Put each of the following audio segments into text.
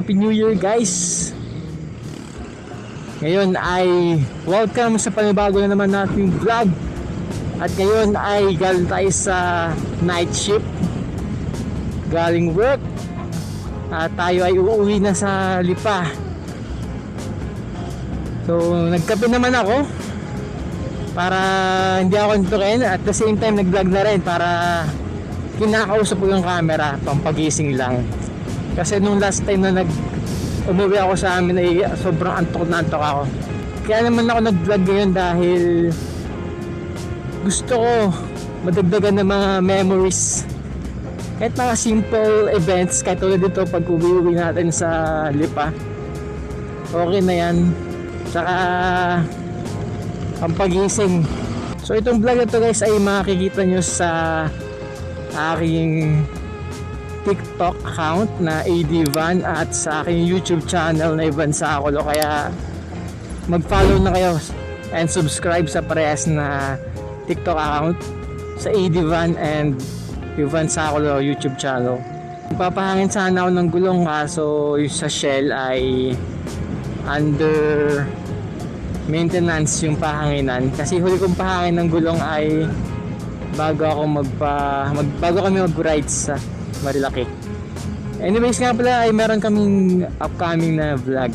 Happy New Year guys! Ngayon ay welcome sa panibago na naman nating vlog. At ngayon ay galing tayo sa night shift, galing work. At tayo ay uuwi na sa Lipa. So nagkape naman ako para hindi ako antukin. At the same time nag-vlog na rin para kinakausap ko yung camera, pampagising lang. Kasi nung last time na umuwi ako sa amin ay sobrang antok na antok ako. Kaya naman ako nag-vlog ngayon dahil gusto ko madagdagan ng mga memories. Kahit mga simple events, kahit tulad dito pag uwi natin sa Lipa, okay na yan. Tsaka pampagising. So itong vlog na to guys ay makikita nyo sa aking TikTok account na AD Van at sa aking YouTube channel na Ivan Sakulo. Kaya mag-follow na kayo and subscribe sa parehas na TikTok account sa AD Van and Ivan Sakulo YouTube channel. Papahangin sana ako ng gulong kaso yung sa Shell ay under maintenance yung pahanginan. Kasi huli kong pahangin ng gulong ay bago kami mag-ride sa Marilaki. Anyways nga pala ay meron kaming upcoming na vlog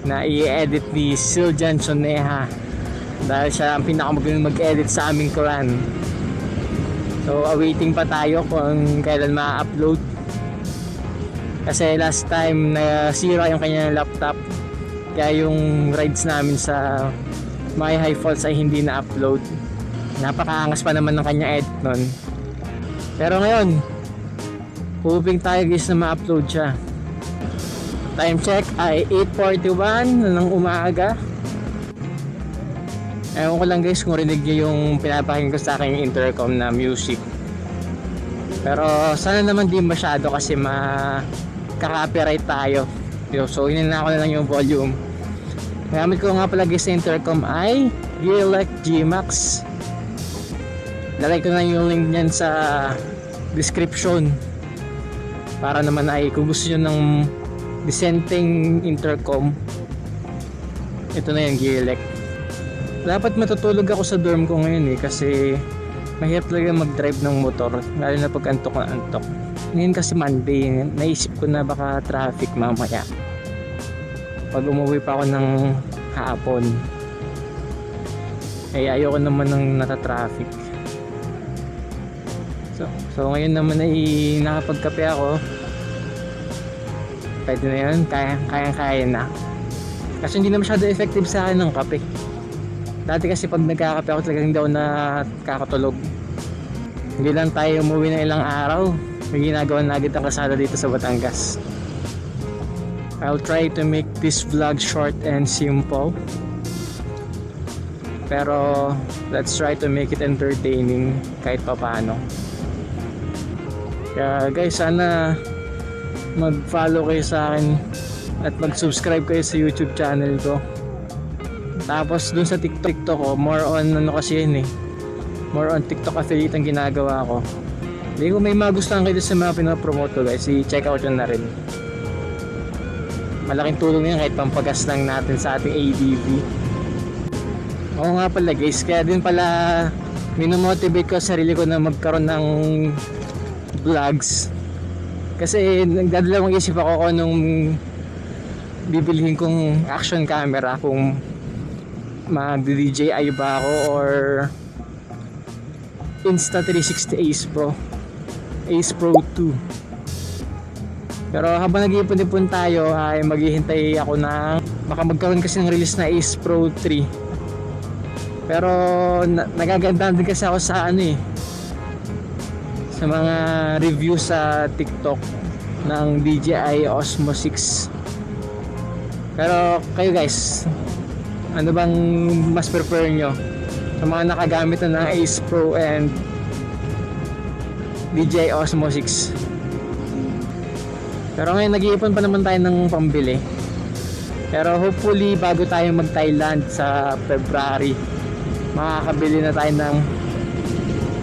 na i-edit ni Siljan Soneha dahil siya ang pinakamagaling mag-edit sa aming clan. So awaiting pa tayo kung kailan ma-upload kasi last time nasira yung kanyang laptop kaya yung rides namin sa My High Falls ay hindi na-upload. Napakaangas pa naman ng kanyang edit nun. Pero ngayon, hoping tayo guys na ma-upload siya. Time check ay 8:41 ng umaga. Ewan ko lang guys kung rinig nyo yung pinapakinggan ko sa aking intercom na music. Pero sana naman di masyado kasi makaka-copyright tayo. So hinina ko na lang yung volume. Gamit ko nga pala guys sa intercom ay Gearlek G-Max. Lalagay ko na yung link niyan sa description para naman ay kung gusto nyo ng dissenting intercom, ito na yung Gearlek. Dapat matutulog ako sa dorm ko ngayon kasi mahirap talaga mag-drive ng motor lalo na pag antok na antok. Ngayon kasi Monday, naisip ko na baka traffic mamaya pag umuwi pa ako ng hapon ayoko naman ng nata-traffic. So ngayon naman ay nakapagkape ako. Pwede na yun, kaya na. Kasi hindi na masyado effective sa akin ng kape. Dati kasi pag nagkakape ako talagang hindi ako nakakatulog. Hindi lang tayo umuwi na ilang araw, may ginagawa na agad ang kasada dito sa Batangas. I'll try to make this vlog short and simple. Pero let's try to make it entertaining kahit papaano. Kaya guys, sana mag-follow kayo sa akin at mag-subscribe kayo sa YouTube channel ko. Tapos dun sa TikTok ko, more on kasi yun more on TikTok affiliate ang ginagawa ko. Hindi ko may magustuhan kayo sa mga pinapromote ko guys, i-check out yun na rin. Malaking tulong yan kahit pampagas lang natin sa ating ADV. Oo nga pala guys, kaya din pala minomotivate ko sarili ko na magkaroon ng vlogs kasi nagdadalawang isip ako kung anong bibilihin kong action camera, kung mag-DJI ba ako or Insta360 Ace Pro 2. Pero habang nag-iipon-ipon tayo ay maghihintay ako na baka magkaroon kasi ng release na Ace Pro 3. Pero nagaganda din kasi ako sa sa mga review sa TikTok ng DJI Osmo 6. Pero kayo guys, ano bang mas prefer nyo sa mga nakagamit na ng Ace Pro and DJI Osmo 6? Pero ngayon nag-iipon pa naman tayo ng pambili. Pero hopefully bago tayo mag-Thailand sa February, makakabili na tayo ng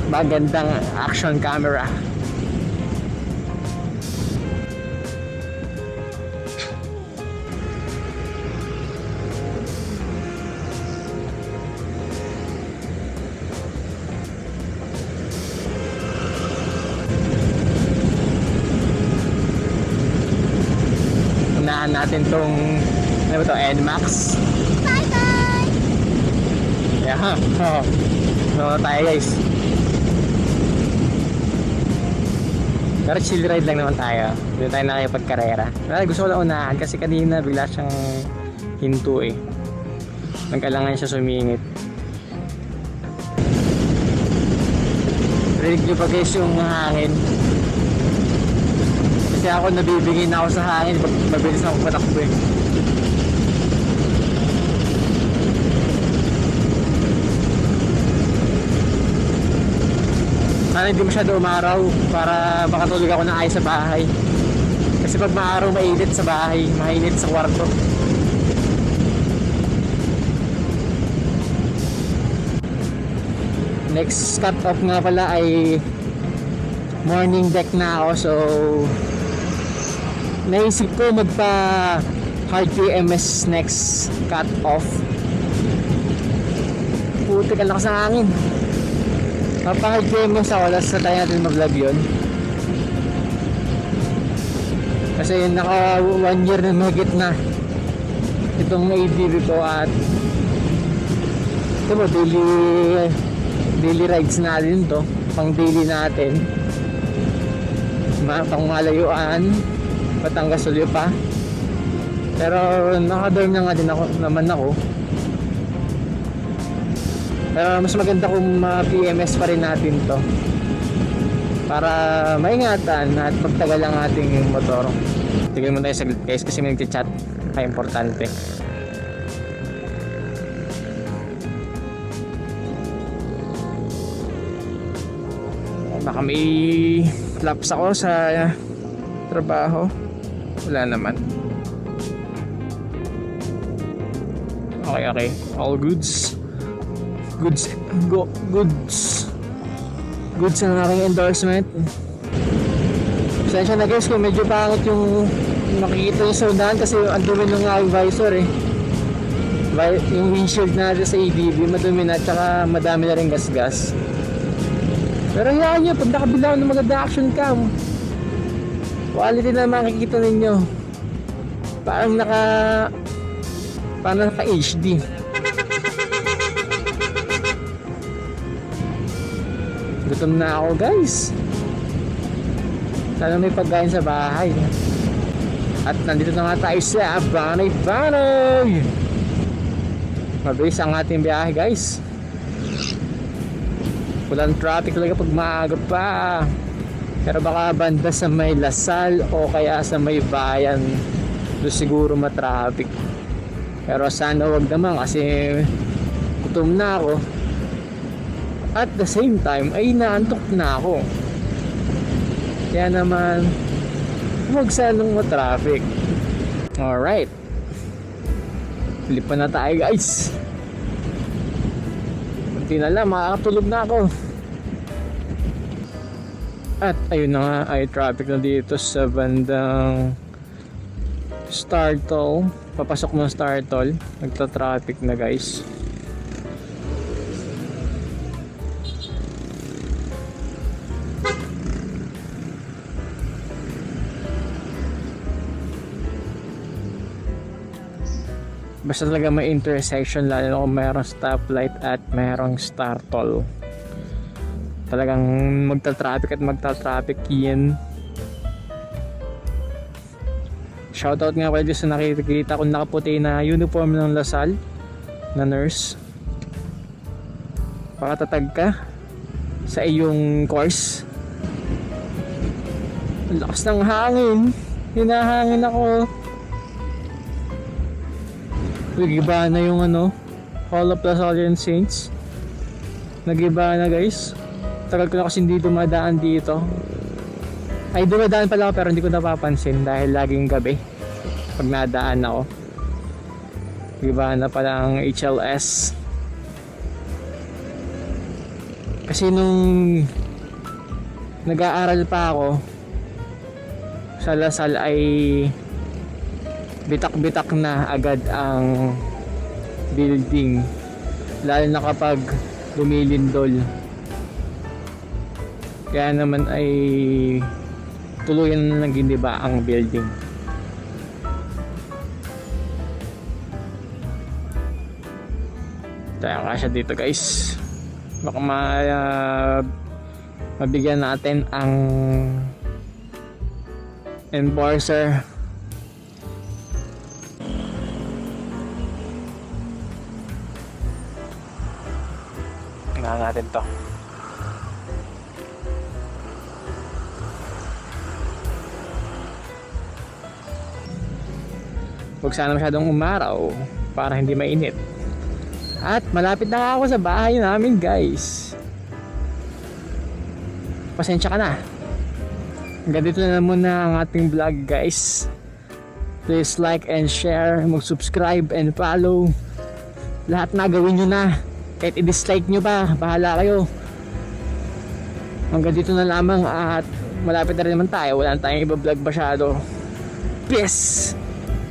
magandang action camera. natin tong ano ba to, NMAX. Bye bye! Yeah. So tayo guys. Pero chill ride lang naman tayo. Hindi tayo nakikipagkarera. Gusto ko lang unahan kasi kanina bigla siyang hinto eh. Nagkalangan siya sumingit. Rinig nyo pa guys yung hangin. Kasi ako nabibigay na ako sa hangin pag mabilis ako patakbo eh. Sana hindi masyado umaraw para makatulog ako ng ayos sa bahay. Kasi pag maaraw mainit sa bahay, mainit sa kwarto. Next cut off nga pala ay morning deck na ako, so naisip ko magpa hard PMS next cut off. Putik ang lakas ng hangin. Mapa-hard PMS ako, last na tayo natin mag-vlog yun. Kasi naka 1 year na mahigit na itong ADV ko at ito mo, daily rides natin to, pang daily natin, pang malayuan, Batangas Ulyo pa. Pero nakadorm na nga din ako, naman ako. Pero mas maganda kung PMS pa rin natin to para maingatan at magtagal ang ating motor. Tignan mo tayo saglit guys kasi may nagchat, kaya importante. Baka may laps ako sa trabaho. Wala naman. Okay, all goods. Goods ang aking endorsement. Pasensya na guys kung medyo pangit yung makikita yung sa unahan kasi ang dumi ng aking visor eh. Yung windshield natin sa ADV madumi na, tsaka madami na rin gas-gas. Pero hayaan nyo, pag nakabilaw ng maganda action cam, quality na makikita ninyo. Parang naka HD. Gutom na ako guys. Sana may pagkain sa bahay. At nandito na nga tayo sa Banay. Mabilis ang ating biyahe guys. Walang traffic talaga pag maaga pa. Pero baka banda sa may Lasal o kaya sa may bayan, doon siguro matraffic. Pero sana wag naman kasi gutom na ako. At the same time ay naantok na ako. Kaya naman huwag sanang matraffic. Alright, flipan na tayo guys. Kunti na lang, makakatulog na ako. At ayun na nga, ay traffic na dito sa bandang Startol. Papasok ng Startol, nagta-traffic na guys. Basta talaga may intersection, lalo na kung mayroong stoplight at mayroong Startol, talagang magta-traffic yan. Shoutout nga pala dyan sa nakikita kung nakaputi na uniform ng Lasal na nurse. Pakatatag ka sa iyong course. Ang lakas ng hangin, hinahangin ako. Nagiba na yung Hall of Lasallian Saints. Nagiba na guys. Tagal ko na kasi hindi dumadaan dito. Ay, dumadaan pala ako pero hindi ko napapansin dahil laging gabi pag nadaan ako. Nagiba na pala ang HLS. Kasi nung nag-aaral pa ako sa Lasal ay bitak-bitak na agad ang building, lalo na kapag lumilindol. Kaya naman ay tuluyan na naging diba ang building. tayo kasya dito guys. Baka mabigyan natin ang enforcer. Tingnan natin to. Huwag sana masyadong umaraw para hindi mainit. At malapit na ako sa bahay namin guys. Pasensya ka na. Hanggang dito na muna ang ating vlog guys. Please like and share, mag-subscribe and follow. Lahat na gawin nyo na. Kahit i-dislike nyo pa, bahala kayo. Hanggang dito na lamang at malapit na rin naman tayo. Wala na tayong iba-vlog masyado. Peace!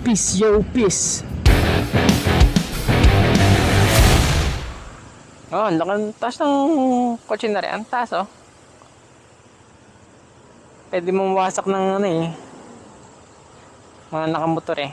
Peace yo, peace! Oh, ang laking taas ng kotse na rin. Ang taas oh. Pwede mong wasak ng ano eh. Mga nakamotor eh.